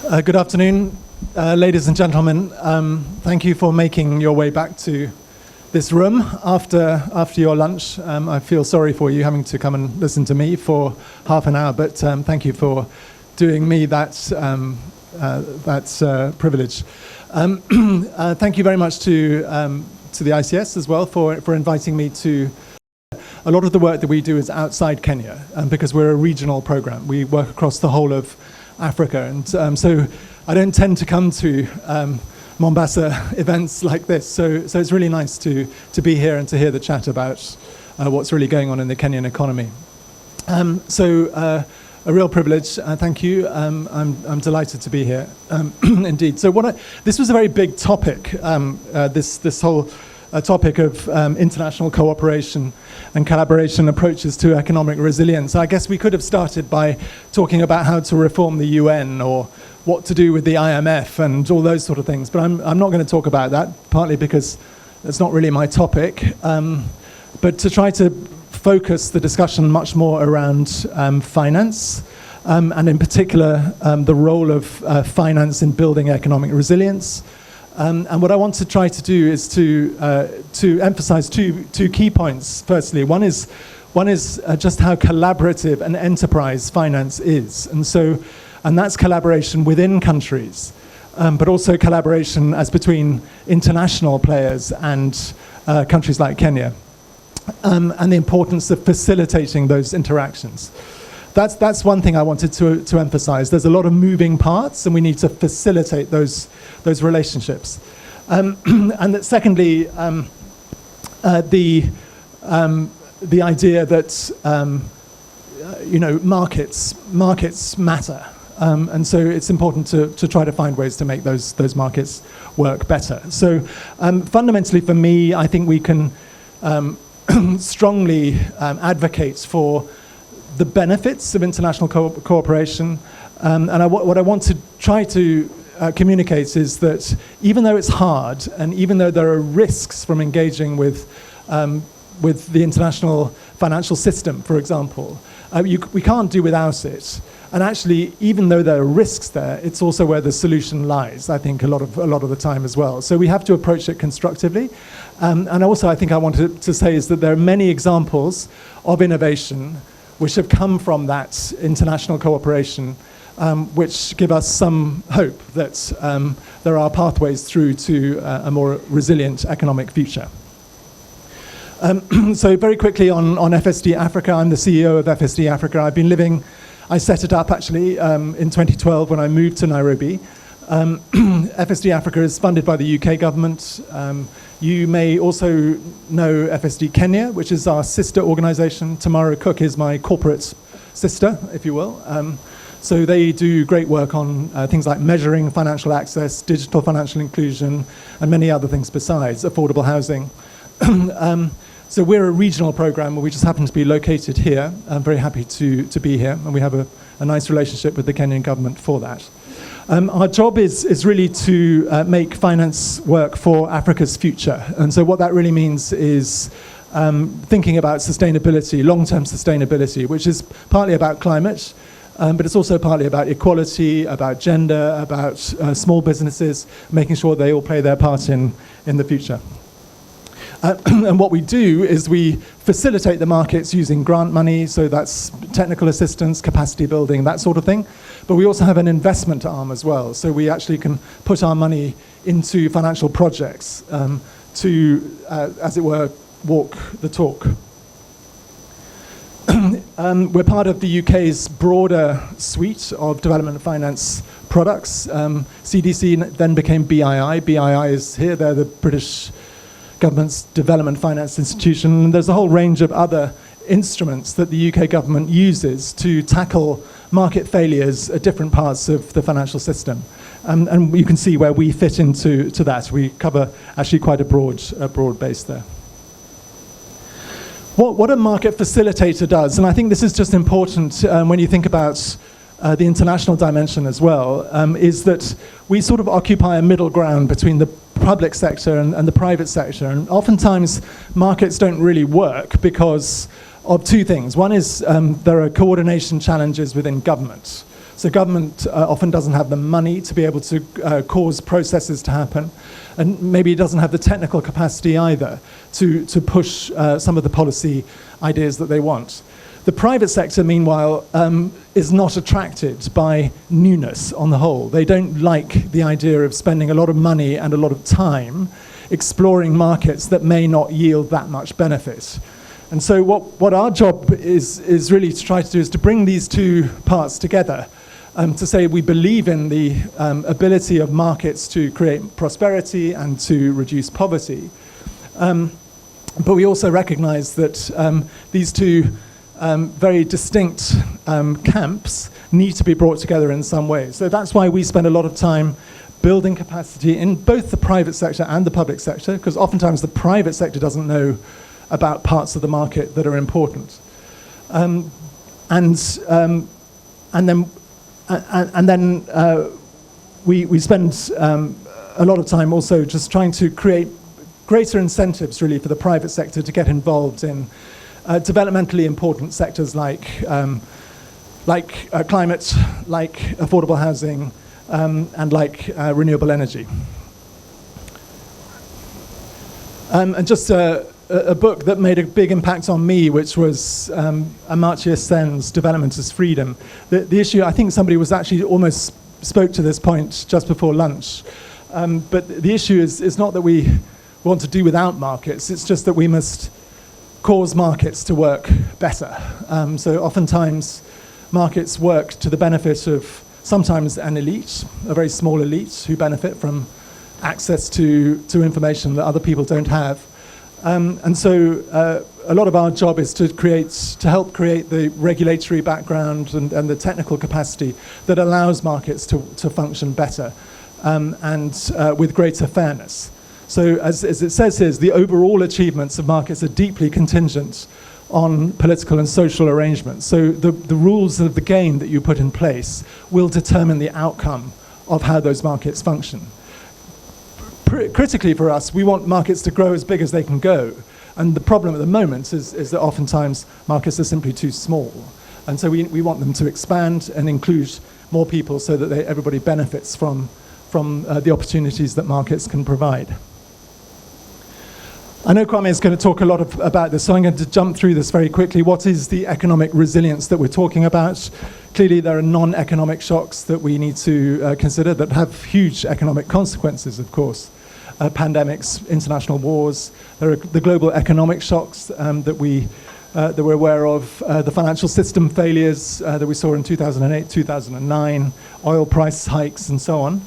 Good afternoon, ladies and gentlemen. Thank you for making your way back to this room after your lunch. I feel sorry for you having to come and listen to me for half an hour, but thank you for doing me that privilege. Thank you very much to the ICS as well for inviting me to. A lot of the work that we do is outside Kenya, because we're a regional program. We work across the whole of Africa, and so I don't tend to come to Mombasa events like this. So it's really nice to be here and to hear the chat about what's really going on in the Kenyan economy. A real privilege. Thank you. I'm delighted to be here. Indeed. So this was a very big topic. This whole topic of international cooperation and collaboration approaches to economic resilience. I guess we could have started by talking about how to reform the UN or what to do with the IMF and all those sort of things, but I'm not going to talk about that, partly because it's not really my topic, but to try to focus the discussion much more around finance, and in particular the role of finance in building economic resilience. And what I want to try to do is to emphasize two key points. Firstly, one is just how collaborative an enterprise finance is, and that's collaboration within countries, but also collaboration as between international players and countries like Kenya, and the importance of facilitating those interactions. That's one thing I wanted to emphasize. There's a lot of moving parts, and we need to facilitate those relationships. And that secondly, the idea that markets matter, and so it's important to try to find ways to make those markets work better. So fundamentally, for me, I think we can strongly advocate for the benefits of international cooperation, and what I want to try to communicate is that even though it's hard, and even though there are risks from engaging with the international financial system, for example, we can't do without it. And actually, even though there are risks there, it's also where the solution lies, I think, a lot of the time as well. So we have to approach it constructively. And also, I think I wanted to say is that there are many examples of innovation which have come from that international cooperation, which give us some hope that there are pathways through to a more resilient economic future. So very quickly on FSD Africa, I'm the CEO of FSD Africa. I set it up actually in 2012 when I moved to Nairobi. FSD Africa is funded by the UK government. You may also know FSD Kenya, which is our sister organization. Tamara Cook is my corporate sister, if you will. So they do great work on things like measuring financial access, digital financial inclusion, and many other things besides, affordable housing. So we're a regional program, we just happen to be located here. I'm very happy to be here, and we have a nice relationship with the Kenyan government for that. Our job is really to make finance work for Africa's future. And so what that really means is thinking about sustainability, long-term sustainability, which is partly about climate, but it's also partly about equality, about gender, about small businesses, making sure they all play their part in the future. And what we do is we facilitate the markets using grant money, so that's technical assistance, capacity building, that sort of thing. But we also have an investment arm as well, so we actually can put our money into financial projects to, as it were, walk the talk. We're part of the UK's broader suite of development finance products. CDC then became BII. BII is here, they're the British government's development finance institution. And there's a whole range of other instruments that the UK government uses to tackle market failures at different parts of the financial system. And you can see where we fit into that. We cover actually quite a broad base there. What a market facilitator does, and I think this is just important when you think about the international dimension as well, is that we sort of occupy a middle ground between the public sector and the private sector. And oftentimes markets don't really work because of two things. One is there are coordination challenges within government. So government often doesn't have the money to be able to cause processes to happen, and maybe it doesn't have the technical capacity either to push some of the policy ideas that they want. The private sector, meanwhile, is not attracted by newness on the whole. They don't like the idea of spending a lot of money and a lot of time exploring markets that may not yield that much benefit. And so what our job is really to try to do is to bring these two parts together, to say we believe in the ability of markets to create prosperity and to reduce poverty. But we also recognize that these two very distinct camps need to be brought together in some way. So that's why we spend a lot of time building capacity in both the private sector and the public sector, because oftentimes the private sector doesn't know about parts of the market that are important. And then we spend a lot of time also just trying to create greater incentives really for the private sector to get involved in developmentally important sectors like climate, like affordable housing, and like renewable energy. And just a book that made a big impact on me, which was Amartya Sen's Development as Freedom. The issue, I think somebody was actually almost spoke to this point just before lunch, but the issue is not that we want to do without markets, it's just that we must cause markets to work better. So oftentimes markets work to the benefit of sometimes an elite, a very small elite who benefit from access to information that other people don't have. And so a lot of our job is to help create the regulatory background and the technical capacity that allows markets to function better and with greater fairness. So as it says here, the overall achievements of markets are deeply contingent on political and social arrangements. So the rules of the game that you put in place will determine the outcome of how those markets function. Critically for us, we want markets to grow as big as they can go. And the problem at the moment is that oftentimes markets are simply too small. And so we want them to expand and include more people so that everybody benefits from the opportunities that markets can provide. I know Kwame is going to talk a lot about this, so I'm going to jump through this very quickly. What is the economic resilience that we're talking about? Clearly, there are non-economic shocks that we need to consider that have huge economic consequences, of course. Pandemics, international wars. There are the global economic shocks that we're aware of, the financial system failures that we saw in 2008, 2009, oil price hikes, and so on.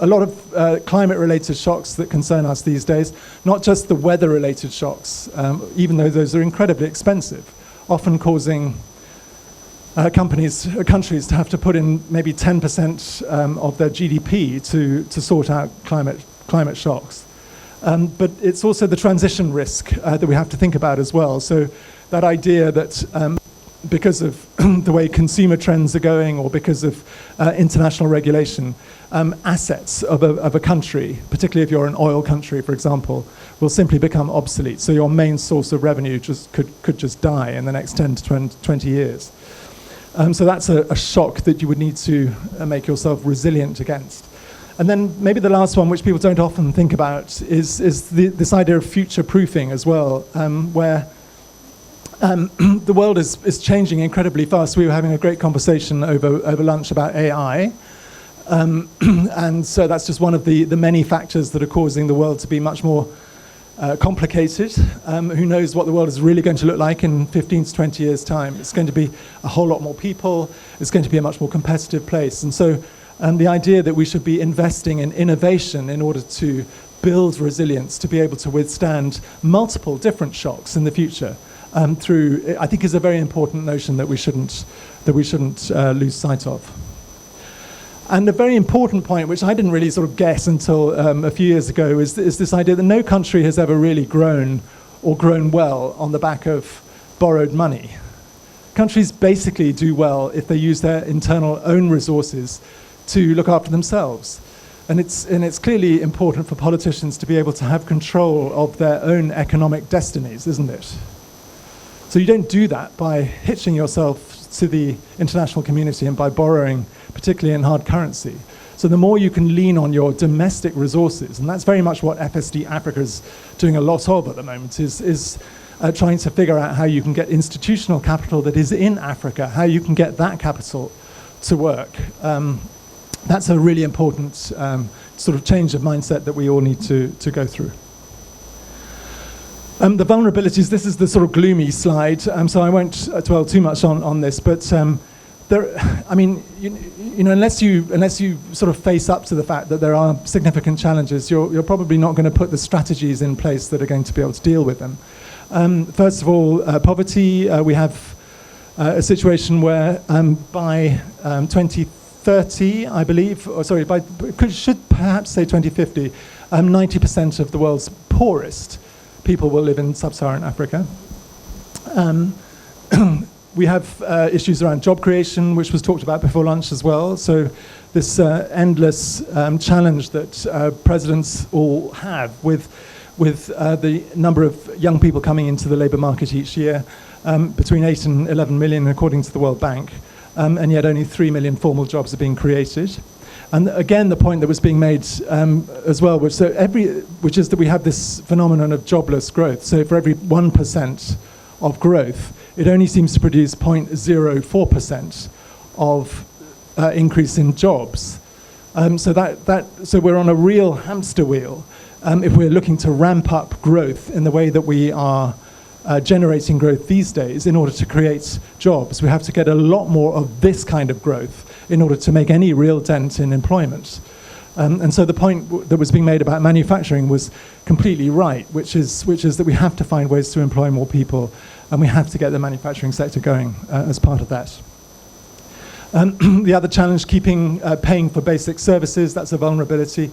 A lot of climate-related shocks that concern us these days, not just the weather-related shocks, even though those are incredibly expensive, often causing countries to have to put in maybe 10% of their GDP to sort out climate shocks. But it's also the transition risk that we have to think about as well. So that idea that because of the way consumer trends are going or because of international regulation, assets of a country, particularly if you're an oil country, for example, will simply become obsolete. So your main source of revenue could just die in the next 10 to 20 years. So that's a shock that you would need to make yourself resilient against. And then maybe the last one, which people don't often think about, is this idea of future-proofing as well, where the world is changing incredibly fast. We were having a great conversation over lunch about AI. And so that's just one of the many factors that are causing the world to be much more complicated. Who knows what the world is really going to look like in 15 to 20 years' time. It's going to be a whole lot more people. It's going to be a much more competitive place. And so the idea that we should be investing in innovation in order to build resilience, to be able to withstand multiple different shocks in the future, I think is a very important notion that we shouldn't lose sight of. And a very important point, which I didn't really sort of guess until a few years ago, is this idea that no country has ever really grown or grown well on the back of borrowed money. Countries basically do well if they use their internal own resources to look after themselves. And it's clearly important for politicians to be able to have control of their own economic destinies, isn't it? So you don't do that by hitching yourself to the international community and by borrowing, particularly in hard currency. So the more you can lean on your domestic resources, and that's very much what FSD Africa is doing a lot of at the moment, is trying to figure out how you can get institutional capital that is in Africa, how you can get that capital to work. That's a really important sort of change of mindset that we all need to go through. The vulnerabilities, this is the sort of gloomy slide, so I won't dwell too much on this, but I mean, you know, unless you sort of face up to the fact that there are significant challenges, you're probably not going to put the strategies in place that are going to be able to deal with them. First of all, poverty. We have a situation where by 2030, I believe, or sorry, should perhaps say 2050, 90% of the world's poorest people will live in sub-Saharan Africa. We have issues around job creation, which was talked about before lunch as well. So this endless challenge that presidents all have with the number of young people coming into the labour market each year, between 8 and 11 million according to the World Bank, and yet only 3 million formal jobs are being created. And again, the point that was being made as well, which is that we have this phenomenon of jobless growth. So for every 1% of growth, it only seems to produce 0.04% of increase in jobs. So we're on a real hamster wheel if we're looking to ramp up growth in the way that we are generating growth these days in order to create jobs. We have to get a lot more of this kind of growth in order to make any real dent in employment. And so the point that was being made about manufacturing was completely right, which is that we have to find ways to employ more people, and we have to get the manufacturing sector going as part of that. The other challenge, paying for basic services, that's a vulnerability.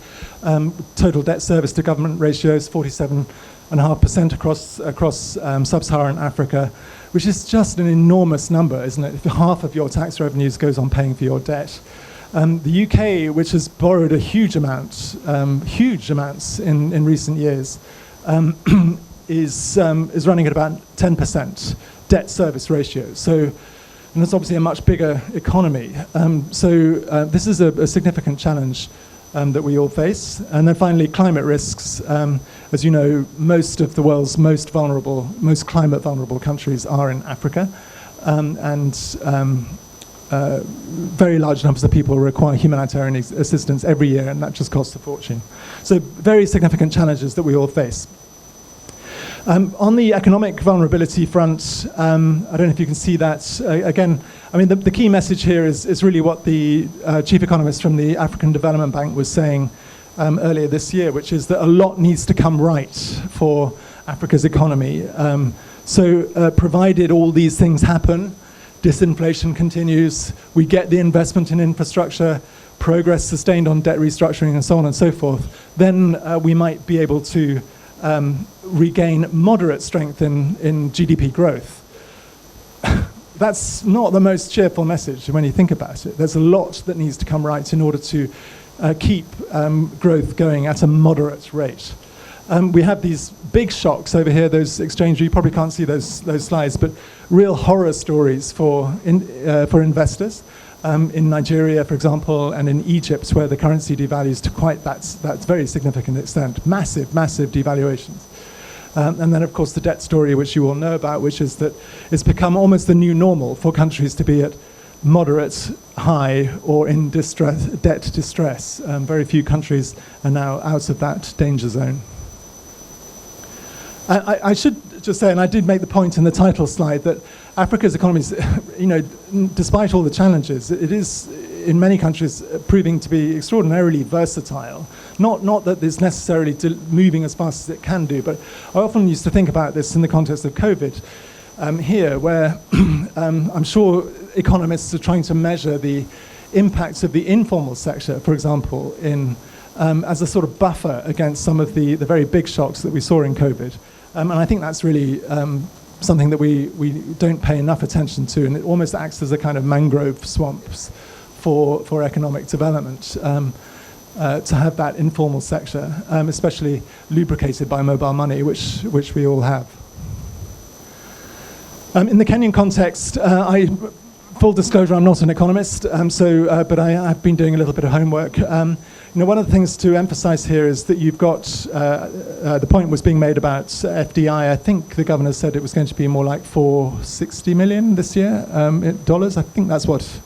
Total debt service to government ratios, 47.5% across sub-Saharan Africa, which is just an enormous number, isn't it? If half of your tax revenues goes on paying for your debt. The UK, which has borrowed a huge amounts in recent years, is running at about 10% debt service ratio. So, and it's obviously a much bigger economy. This is a significant challenge that we all face. And then finally, climate risks. As you know, most of the world's most climate vulnerable countries are in Africa, very large numbers of people require humanitarian assistance every year, and that just costs a fortune. So very significant challenges that we all face. On the economic vulnerability front, I don't know if you can see that. Again, I mean, the key message here is really what the chief economist from the African Development Bank was saying earlier this year, which is that a lot needs to come right for Africa's economy. Provided all these things happen, disinflation continues, we get the investment in infrastructure, progress sustained on debt restructuring and so on and so forth, then we might be able to regain moderate strength in GDP growth. That's not the most cheerful message when you think about it. There's a lot that needs to come right in order to keep growth going at a moderate rate. We have these big shocks over here, those exchange, you probably can't see those slides, but real horror stories for investors. In Nigeria, for example, and in Egypt, where the currency devalues to quite that very significant extent, massive devaluations. And then, of course, the debt story, which you all know about, which is that it's become almost the new normal for countries to be at moderate, high, or in debt distress. Very few countries are now out of that danger zone. I should just say, and I did make the point in the title slide, that Africa's economy is, despite all the challenges, it is in many countries proving to be extraordinarily versatile. Not that it's necessarily moving as fast as it can do, but I often used to think about this in the context of COVID here, where I'm sure economists are trying to measure the impacts of the informal sector, for example, as a sort of buffer against some of the very big shocks that we saw in COVID. And I think that's really something that we don't pay enough attention to, and it almost acts as a kind of mangrove swamps for economic development, to have that informal sector, especially lubricated by mobile money, which we all have. In the Kenyan context, I full disclosure, I'm not an economist, but I've been doing a little bit of homework. One of the things to emphasize here is that you've got, the point was being made about FDI. I think the governor said it was going to be more like 460 million this year, dollars. I think that's what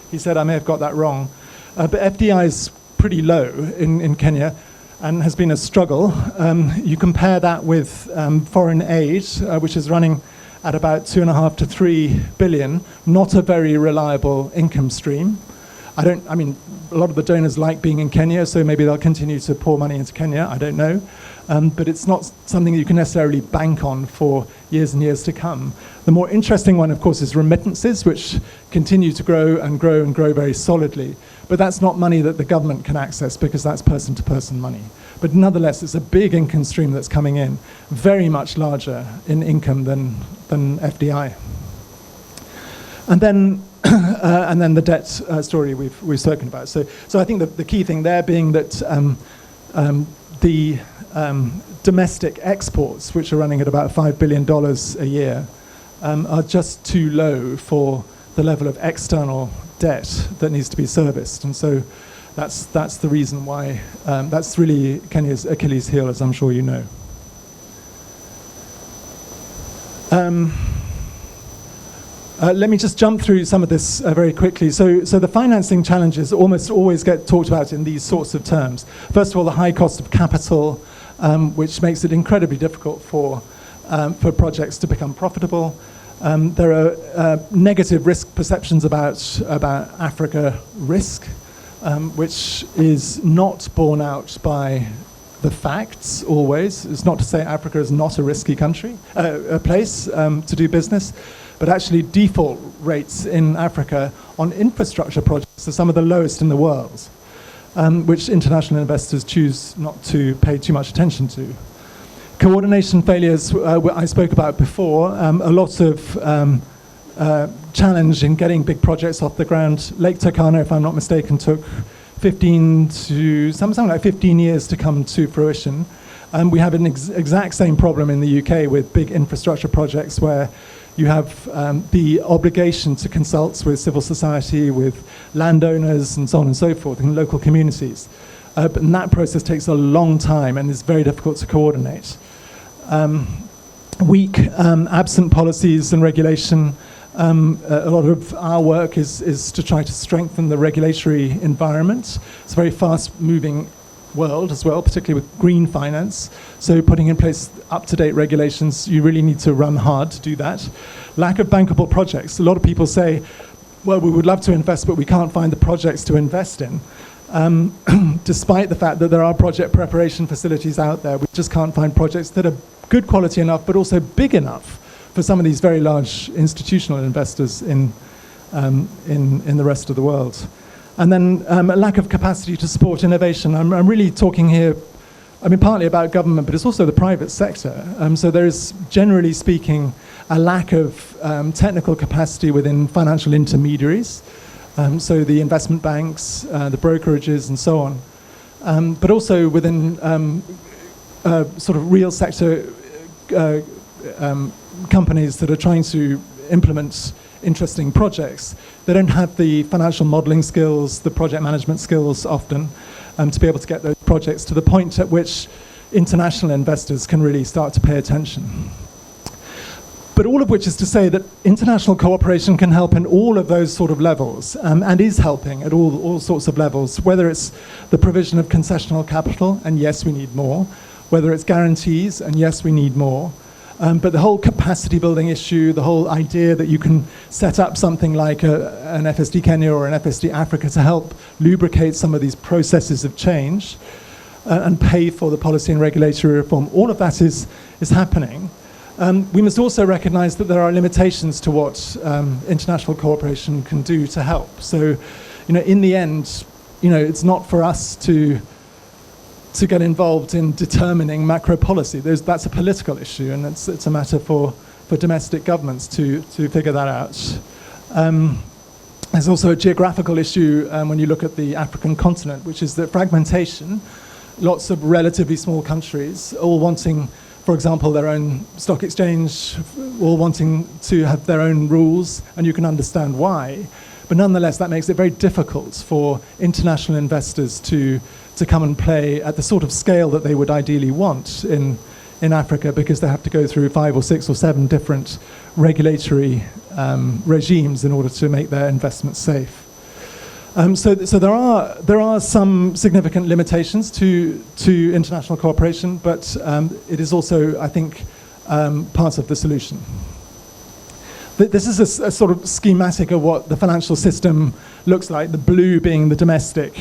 he said. I may have got that wrong. But FDI is pretty low in Kenya and has been a struggle. You compare that with foreign aid, which is running at about 2.5 to 3 billion, not a very reliable income stream. A lot of the donors like being in Kenya, so maybe they'll continue to pour money into Kenya, I don't know. But it's not something you can necessarily bank on for years and years to come. The more interesting one, of course, is remittances, which continue to grow and grow and grow very solidly. But that's not money that the government can access because that's person-to-person money. But nonetheless, it's a big income stream that's coming in, very much larger in income than FDI. And then the debt story we've spoken about. So I think the key thing there being that the domestic exports, which are running at about $5 billion a year, are just too low for the level of external debt that needs to be serviced. And so that's the reason why, that's really Kenya's Achilles heel, as I'm sure you know. Let me just jump through some of this very quickly. So the financing challenges almost always get talked about in these sorts of terms. First of all, the high cost of capital, which makes it incredibly difficult for projects to become profitable. There are negative risk perceptions about Africa risk, which is not borne out by the facts always. It's not to say Africa is not a risky country, a place to do business, but actually default rates in Africa on infrastructure projects are some of the lowest in the world, which international investors choose not to pay too much attention to. Coordination failures I spoke about before, a lot of challenge in getting big projects off the ground. Lake Turkana, if I'm not mistaken, took 15 years to come to fruition. We have an exact same problem in the UK with big infrastructure projects where you have the obligation to consult with civil society, with landowners, and so on and so forth, in local communities. But that process takes a long time and is very difficult to coordinate. Weak, absent policies and regulation. A lot of our work is to try to strengthen the regulatory environment. It's a very fast-moving world as well, particularly with green finance. So putting in place up-to-date regulations, you really need to run hard to do that. Lack of bankable projects. A lot of people say, well, we would love to invest, but we can't find the projects to invest in. Despite the fact that there are project preparation facilities out there, we just can't find projects that are good quality enough, but also big enough for some of these very large institutional investors in the rest of the world. And then a lack of capacity to support innovation. I'm really talking here, partly about government, but it's also the private sector. So there is, generally speaking, a lack of technical capacity within financial intermediaries. So the investment banks, the brokerages, and so on. But also within sort of real sector companies that are trying to implement interesting projects. They don't have the financial modeling skills, the project management skills often, to be able to get those projects to the point at which international investors can really start to pay attention. But all of which is to say that international cooperation can help in all of those sort of levels, and is helping at all sorts of levels, whether it's the provision of concessional capital, and yes, we need more, whether it's guarantees, and yes, we need more, but the whole capacity building issue, the whole idea that you can set up something like an FSD Kenya or an FSD Africa to help lubricate some of these processes of change and pay for the policy and regulatory reform, all of that is happening. We must also recognize that there are limitations to what international cooperation can do to help. So, in the end, it's not for us to get involved in determining macro policy. That's a political issue, and it's a matter for domestic governments to figure that out. There's also a geographical issue when you look at the African continent, which is that fragmentation, lots of relatively small countries all wanting for example, their own stock exchange, all wanting to have their own rules, and you can understand why. But nonetheless, that makes it very difficult for international investors to come and play at the sort of scale that they would ideally want in Africa, because they have to go through 5 or 6 or 7 different regulatory regimes in order to make their investments safe. So there are some significant limitations to international cooperation, but it is also, I think, part of the solution. This is a sort of schematic of what the financial system looks like, the blue being the domestic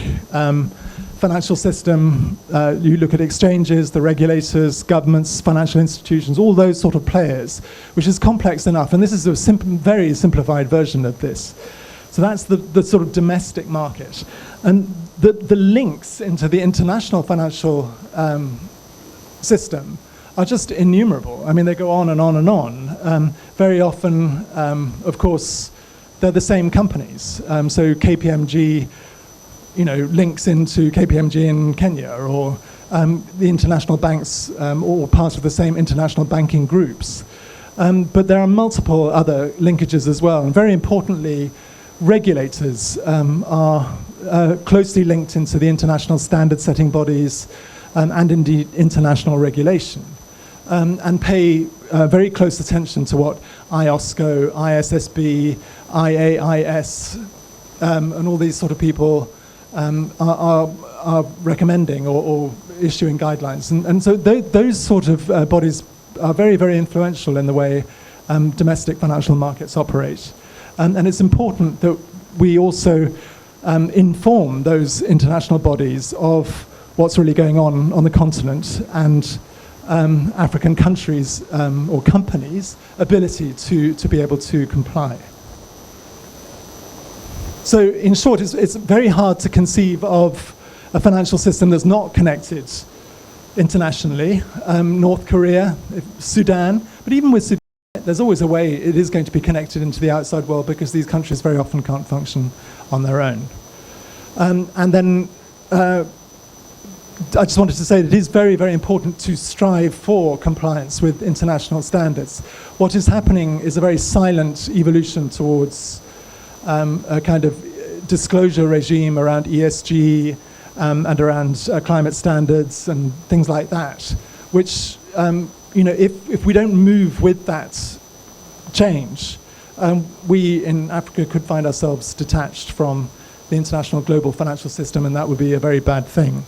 financial system. You look at exchanges, the regulators, governments, financial institutions, all those sort of players, which is complex enough. And this is a very simplified version of this. So that's the sort of domestic market. And the links into the international financial system are just innumerable. I mean, they go on and on and on. Very often, of course, they're the same companies. So KPMG, links into KPMG in Kenya, or the international banks, all part of the same international banking groups. But there are multiple other linkages as well. And very importantly, regulators are closely linked into the international standard-setting bodies and indeed international regulation, and pay very close attention to what IOSCO, ISSB, IAIS, and all these sort of people are recommending or issuing guidelines. And so those sort of bodies are very, very influential in the way domestic financial markets operate. And it's important that we also inform those international bodies of what's really going on the continent, and African countries or companies' ability to be able to comply. So in short, it's very hard to conceive of a financial system that's not connected internationally. North Korea, Sudan, but even with Sudan, there's always a way it is going to be connected into the outside world, because these countries very often can't function on their own. And then I just wanted to say that it is very, very important to strive for compliance with international standards. What is happening is a very silent evolution towards a kind of disclosure regime around ESG and around climate standards and things like that, which if we don't move with that change, we in Africa could find ourselves detached from the international global financial system, and that would be a very bad thing.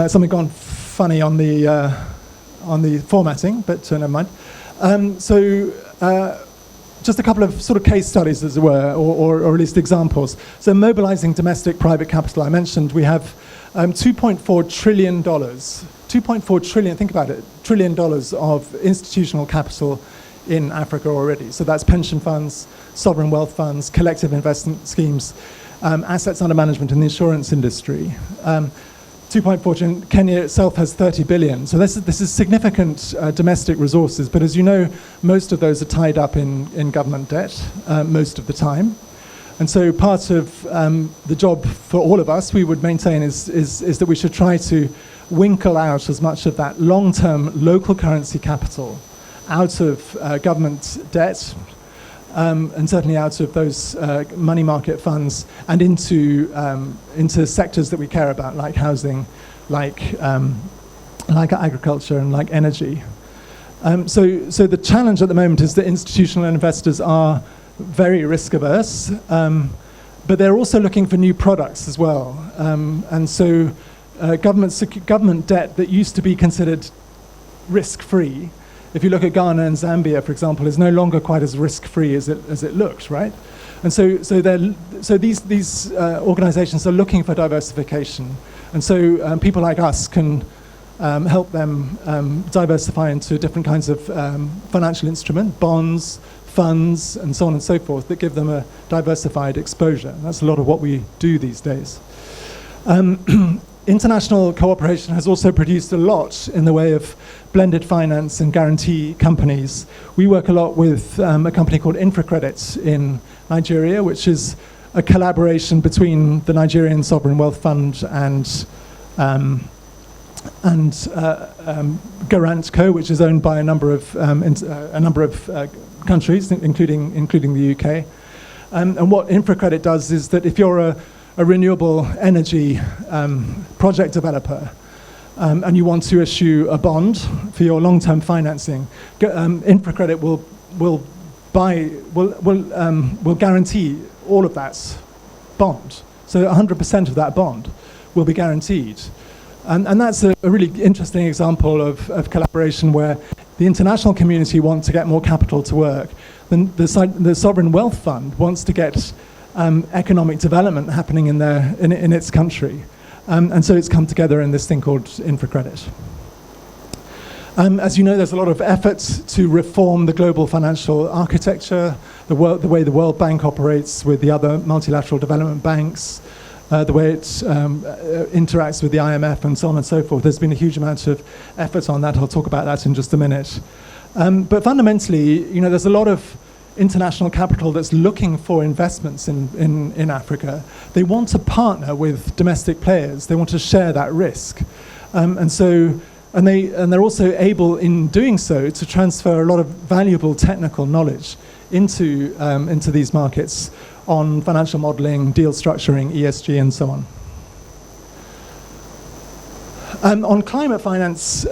Something gone funny on the formatting, but never mind. Just a couple of sort of case studies, as it were, or at least examples. So mobilizing domestic private capital, I mentioned we have $2.4 trillion, 2.4 trillion, think about it, $1 trillion of institutional capital in Africa already. So that's pension funds, sovereign wealth funds, collective investment schemes, assets under management in the insurance industry. 2.4 trillion, Kenya itself has 30 billion. So this is significant domestic resources, but as you know, most of those are tied up in government debt most of the time. And so part of the job for all of us, we would maintain, is that we should try to winkle out as much of that long-term local currency capital out of government debt, and certainly out of those money market funds, and into sectors that we care about, like housing, like agriculture, and like energy. So the challenge at the moment is that institutional investors are very risk averse, but they're also looking for new products as well. And so government debt that used to be considered risk-free, if you look at Ghana and Zambia, for example, is no longer quite as risk-free as it looks, right? And so these organizations are looking for diversification. And so people like us can help them diversify into different kinds of financial instrument, bonds, funds, and so on and so forth, that give them a diversified exposure. And that's a lot of what we do these days. International cooperation has also produced a lot in the way of blended finance and guarantee companies. We work a lot with a company called InfraCredit in Nigeria, which is a collaboration between the Nigerian Sovereign Wealth Fund and and Garant Co., which is owned by a number of countries, including the UK. And what InfraCredit does is that if you're a renewable energy project developer and you want to issue a bond for your long-term financing, InfraCredit will guarantee all of that bond. So 100% of that bond will be guaranteed. And that's a really interesting example of collaboration where the international community wants to get more capital to work. Then the Sovereign Wealth Fund wants to get economic development happening in its country. And so it's come together in this thing called InfraCredit. As you know, there's a lot of efforts to reform the global financial architecture, the way the World Bank operates with the other multilateral development banks, the way it interacts with the IMF and so on and so forth. There's been a huge amount of effort on that. I'll talk about that in just a minute. But fundamentally, there's a lot of international capital that's looking for investments in Africa. They want to partner with domestic players. They want to share that risk. And they're also able, in doing so, to transfer a lot of valuable technical knowledge into these markets on financial modeling, deal structuring, ESG, and so on. On climate finance,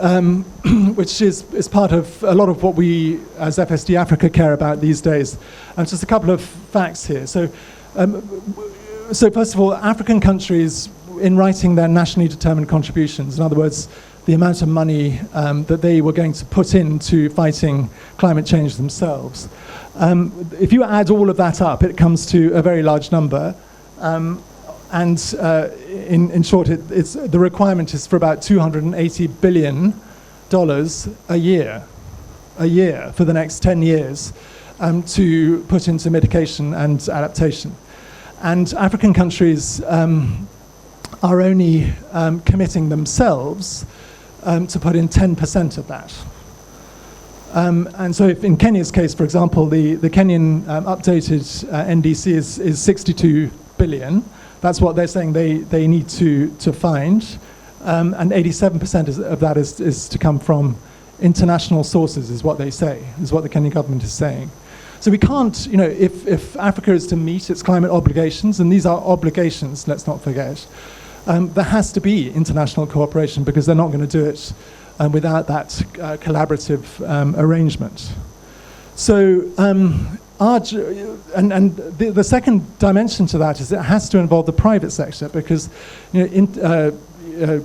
which is part of a lot of what we as FSD Africa care about these days. Just a couple of facts here. So first of all, African countries, in writing their nationally determined contributions, in other words, the amount of money that they were going to put into fighting climate change themselves. If you add all of that up, it comes to a very large number. In short, the requirement is for about $280 billion a year for the next 10 years to put into mitigation and adaptation. And African countries are only committing themselves to put in 10% of that. And so if in Kenya's case, for example, the Kenyan updated NDC is 62 billion. That's what they're saying they need to find. And 87% of that is to come from international sources, is what they say, is what the Kenyan government is saying. So we can't, if Africa is to meet its climate obligations, and these are obligations, let's not forget, there has to be international cooperation because they're not going to do it without that collaborative arrangement. So, the second dimension to that is it has to involve the private sector because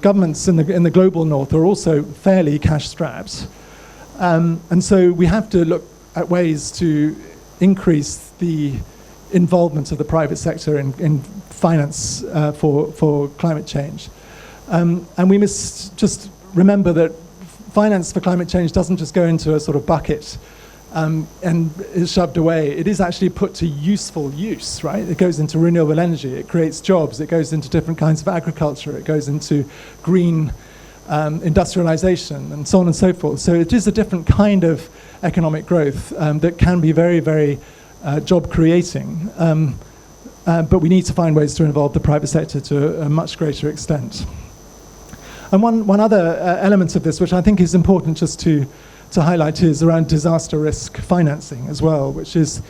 governments in the global north are also fairly cash-strapped. And so we have to look at ways to increase the involvement of the private sector in finance for climate change. And we must just remember that finance for climate change doesn't just go into a sort of bucket and is shoved away. It is actually put to useful use, right? It goes into renewable energy, it creates jobs, it goes into different kinds of agriculture, it goes into green industrialization, and so on and so forth. So it is a different kind of economic growth that can be very, very job creating. But we need to find ways to involve the private sector to a much greater extent. And one other element of this, which I think is important just to highlight, is around disaster risk financing as well, which is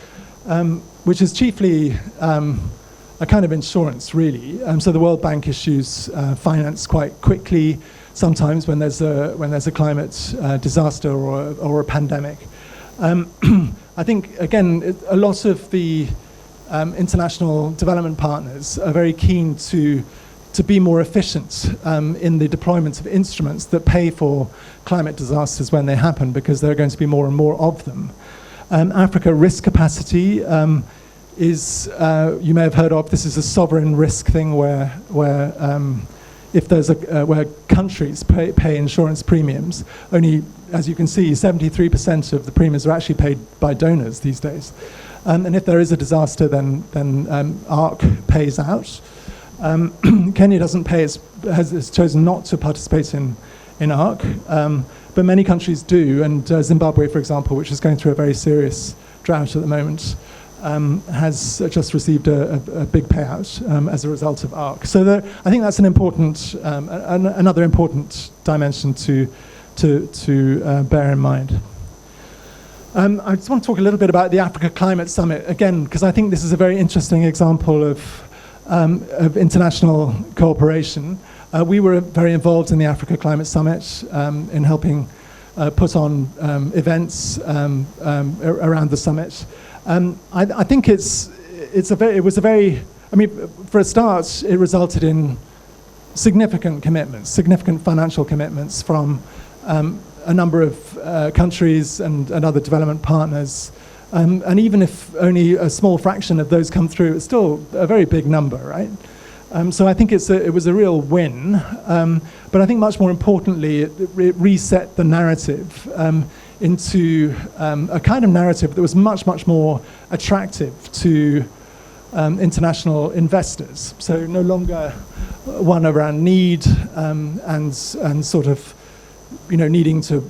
chiefly a kind of insurance, really. So the World Bank issues finance quite quickly, sometimes when there's a climate disaster or a pandemic. I think, again, a lot of the international development partners are very keen to be more efficient in the deployment of instruments that pay for climate disasters when they happen, because there are going to be more and more of them. Africa Risk Capacity is, you may have heard of, this is a sovereign risk thing where if there's where countries pay insurance premiums, only, as you can see, 73% of the premiums are actually paid by donors these days. And if there is a disaster, then ARC pays out. Kenya doesn't pay, has chosen not to participate in ARC, but many countries do, and Zimbabwe, for example, which is going through a very serious drought at the moment, has just received a big payout as a result of ARC. So I think that's an important, another important dimension to bear in mind. I just want to talk a little bit about the Africa Climate Summit again, because I think this is a very interesting example of international cooperation. We were very involved in the Africa Climate Summit in helping put on events around the summit. I think it was a very, I mean, for a start, it resulted in significant commitments, significant financial commitments from a number of countries and other development partners. And even if only a small fraction of those come through, it's still a very big number, right? So I think it was a real win. But I think much more importantly, it reset the narrative into a kind of narrative that was much, much more attractive to international investors. So no longer one around need and sort of, needing to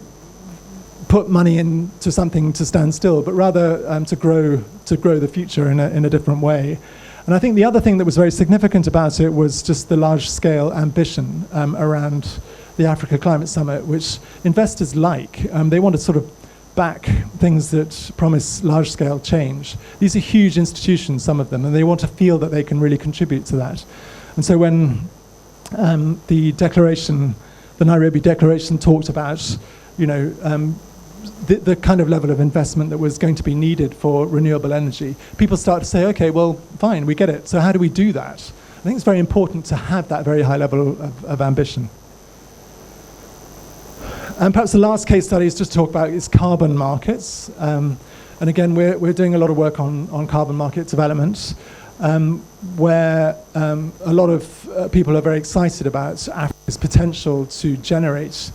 put money into something to stand still, but rather to grow the future in a different way. And I think the other thing that was very significant about it was just the large-scale ambition around the Africa Climate Summit, which investors like. They want to sort of back things that promise large-scale change. These are huge institutions, some of them, and they want to feel that they can really contribute to that. And so when the Nairobi Declaration talked about, the kind of level of investment that was going to be needed for renewable energy, people start to say, okay, well, fine, we get it. So how do we do that? I think it's very important to have that very high level of ambition. And perhaps the last case study is just to talk about is carbon markets. And again, we're doing a lot of work on carbon market development, where a lot of people are very excited about Africa's potential to generate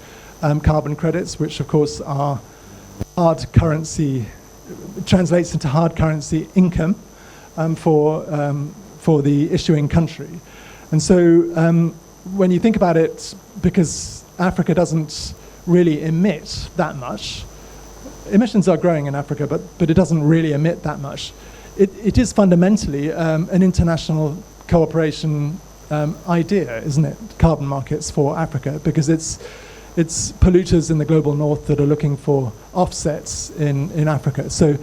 carbon credits, which of course are hard currency, translates into hard currency income for the issuing country. And so when you think about it, because Africa doesn't really emit that much, emissions are growing in Africa, but it doesn't really emit that much. It is fundamentally an international cooperation idea, isn't it? Carbon markets for Africa, because it's polluters in the global north that are looking for offsets in Africa. So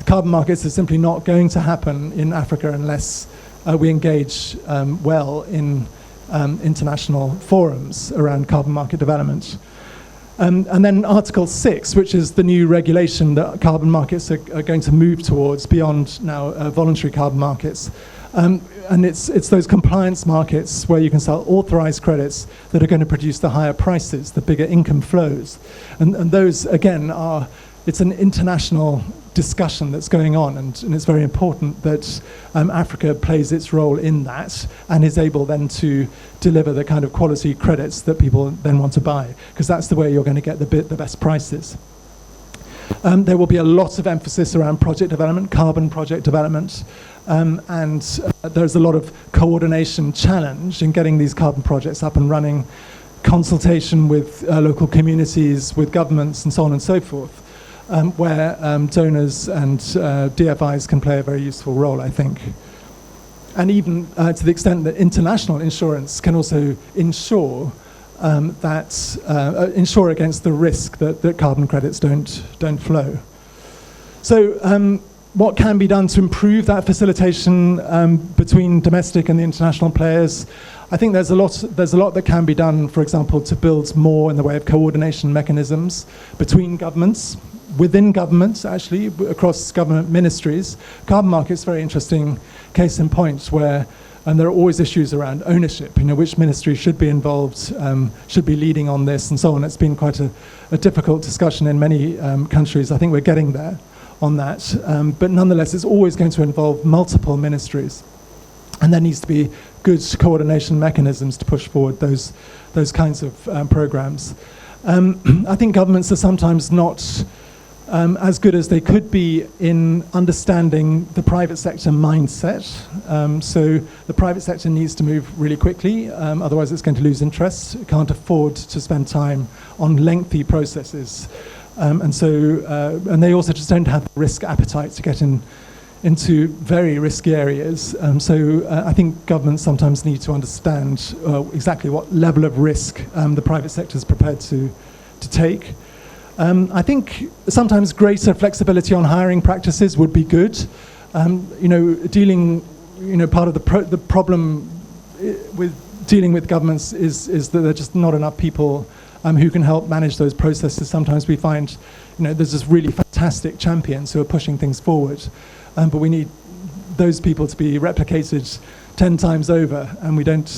carbon markets are simply not going to happen in Africa unless we engage well in international forums around carbon market development. And then Article 6, which is the new regulation that carbon markets are going to move towards beyond now voluntary carbon markets. And it's those compliance markets where you can sell authorized credits that are going to produce the higher prices, the bigger income flows. And those, again, it's an international discussion that's going on, and it's very important that Africa plays its role in that and is able then to deliver the kind of quality credits that people then want to buy, because that's the way you're going to get the best prices. There will be a lot of emphasis around project development, carbon project development, and there's a lot of coordination challenge in getting these carbon projects up and running, consultation with local communities, with governments, and so on and so forth. Where donors and DFIs can play a very useful role, I think. And even to the extent that international insurance can also insure insure against the risk that carbon credits don't flow. So what can be done to improve that facilitation between domestic and the international players? I think there's a lot that can be done, for example, to build more in the way of coordination mechanisms between governments, within governments, actually, across government ministries. Carbon markets, very interesting case in point, where there are always issues around ownership, which ministry should be involved, should be leading on this, and so on. It's been quite a difficult discussion in many countries. I think we're getting there on that. But nonetheless, it's always going to involve multiple ministries. And there needs to be good coordination mechanisms to push forward those kinds of programs. I think governments are sometimes not as good as they could be in understanding the private sector mindset. So the private sector needs to move really quickly, otherwise it's going to lose interest. It can't afford to spend time on lengthy processes. And they also just don't have the risk appetite to get into very risky areas. So I think governments sometimes need to understand exactly what level of risk the private sector is prepared to take. I think sometimes greater flexibility on hiring practices would be good. Part of the problem with dealing with governments is that there are just not enough people who can help manage those processes. Sometimes we find, there's just really fantastic champions who are pushing things forward, but we need those people to be replicated 10 times over, and we don't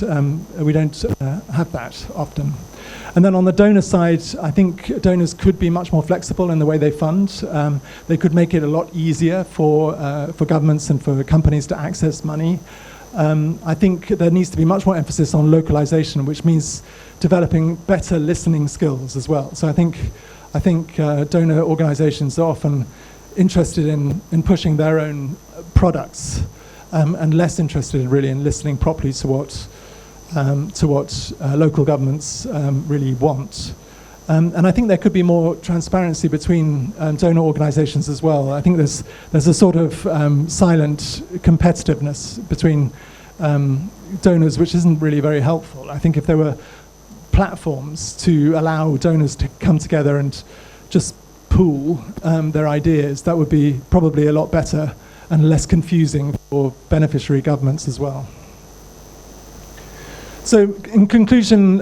have that often. And then on the donor side, I think donors could be much more flexible in the way they fund. They could make it a lot easier for governments and for companies to access money. I think there needs to be much more emphasis on localization, which means developing better listening skills as well. So I think donor organizations are often interested in pushing their own products and less interested really in listening properly to what local governments really want. And I think there could be more transparency between donor organizations as well. I think there's a sort of silent competitiveness between donors, which isn't really very helpful. I think if there were platforms to allow donors to come together and just pool their ideas, that would be probably a lot better and less confusing for beneficiary governments as well. So in conclusion,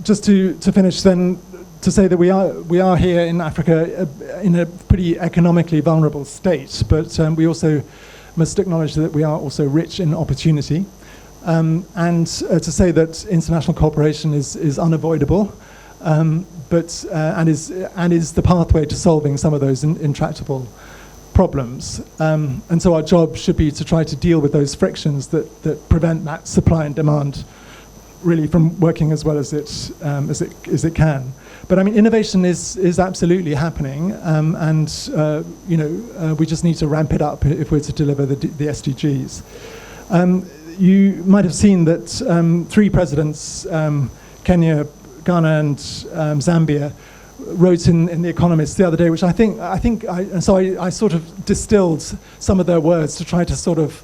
just to finish then, to say that we are here in Africa in a pretty economically vulnerable state, but we also must acknowledge that we are also rich in opportunity, and to say that international cooperation is unavoidable, but and is the pathway to solving some of those intractable problems. And so our job should be to try to deal with those frictions that prevent that supply and demand really from working as well as it can. But I mean, innovation is absolutely happening, and we just need to ramp it up if we're to deliver the SDGs. You might have seen that 3 presidents, Kenya, Ghana, and Zambia, wrote in The Economist the other day, which I sort of distilled some of their words to try to sort of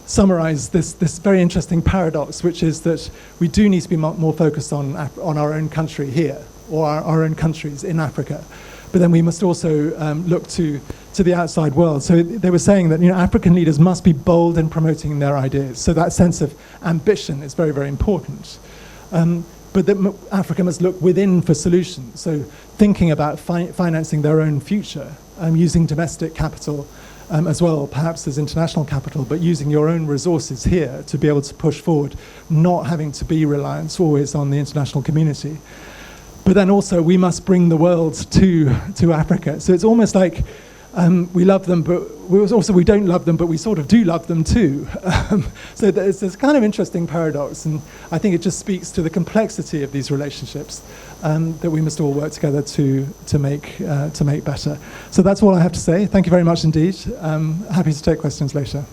summarize this very interesting paradox, which is that we do need to be more focused on our own country here, or our own countries in Africa, but then we must also look to the outside world. So they were saying that African leaders must be bold in promoting their ideas. So that sense of ambition is very, very important. But that Africa must look within for solutions. So thinking about financing their own future, using domestic capital as well, perhaps as international capital, but using your own resources here to be able to push forward, not having to be reliant always on the international community. But then also we must bring the world to Africa. So it's almost like we love them, but we don't love them, but we sort of do love them too. So there's this kind of interesting paradox, and I think it just speaks to the complexity of these relationships that we must all work together to make better. So that's all I have to say. Thank you very much indeed. Happy to take questions later.